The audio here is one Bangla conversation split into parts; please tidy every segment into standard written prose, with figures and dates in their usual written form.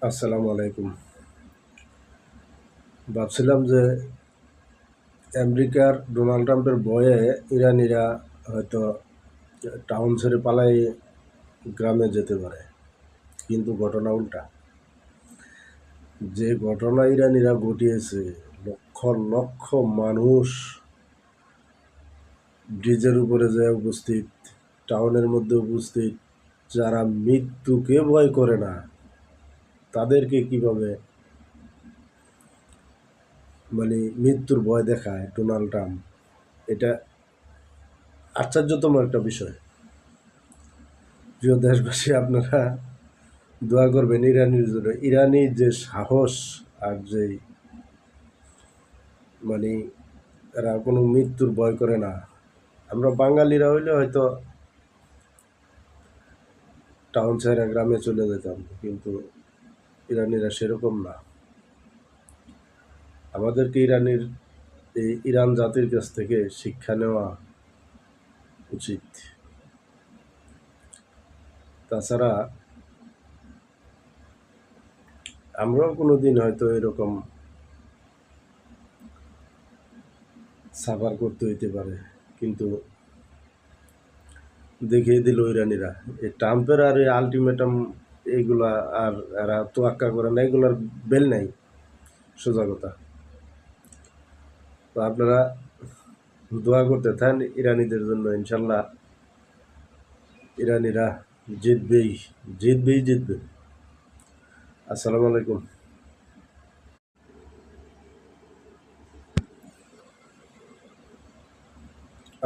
আসসালামু আলাইকুম। ভাবছিলাম যে আমেরিকার ডোনাল্ড ট্রাম্পের ভয়ে ইরানিরা হয়তো টাউন ছেড়ে পালাই গ্রামে যেতে পারে, কিন্তু ঘটনা উল্টা। যে ঘটনা ইরানিরা ঘটিয়েছে, লক্ষ লক্ষ মানুষ ব্রিজের উপরে যায় উপস্থিত, টাউনের মধ্যে উপস্থিত, যারা মৃত্যুকে ভয় করে না, তাদেরকে কিভাবে মৃত্যুর ভয় দেখায় ডোনাল্ড ট্রাম্প, এটা আশ্চর্যতম একটা বিষয়। প্রিয় দেশবাসী, আপনারা দোয়া করবেন ইরানির জন্য। ইরানি যে সাহস আর যে মানে এরা কোনো মৃত্যুর ভয় করে না। আমরা বাঙালিরা হইলে হয়তো টাউন ছেড়ে গ্রামে চলে যেতাম, কিন্তু ইরানিরা সেরকম না। আমাদেরকে ইরান জাতির কাছ থেকে শিক্ষা নেওয়া উচিত। তাছাড়া আমরাও কোনো দিন হয়তো এরকম সাফার করতে হইতে পারে, কিন্তু দেখিয়ে দিল ইরানিরা। এই ট্রাম্পের আর এই আলটিমেটাম এইগুলা আর এরা তোয়াক্কা করে না, এগুলার বেল নাই, সোজা কথা। তো আপনারা দোয়া করতে থাকেন ইরানিদের জন্য। ইনশাল্লাহ ইরানিরা জিতবেই, জিতবেই জিতবে। আসসালামু আলাইকুম।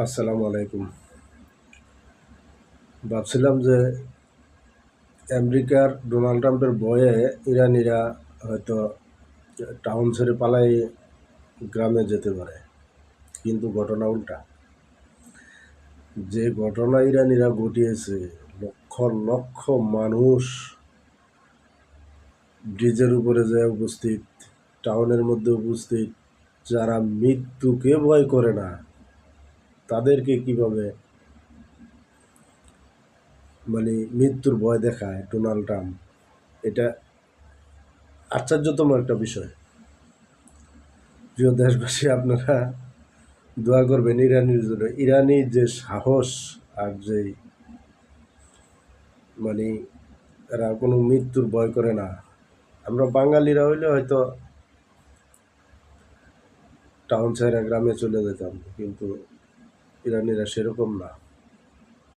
আসসালামু আলাইকুম। ভাবছিলাম যে আমেরিকার ডোনাল্ড ট্রাম্পের ভয়ে ইরানিরা হয়তো টাউন ছেড়ে পালাই গ্রামে যেতে পারে, কিন্তু ঘটনা উল্টা। যে ঘটনা ইরানিরা ঘটিয়েছে, লক্ষ লক্ষ মানুষ ব্রিজের উপরে যায় উপস্থিত, টাউনের মধ্যে উপস্থিত, যারা মৃত্যুকে ভয় করে না, তাদেরকে কিভাবে মৃত্যুর ভয় দেখায় ডোনাল্ড ট্রাম্প, এটা আশ্চর্যতম একটা বিষয়। প্রিয় দেশবাসী, আপনারা দোয়া করবেন ইরানির জন্য। ইরানি যে সাহস আর যে এরা কোনো মৃত্যুর ভয় করে না। আমরা বাঙালিরা হইলে হয়তো টাউন ছেড়ে গ্রামে চলে যেতাম, কিন্তু ইরানিরা সেরকম না।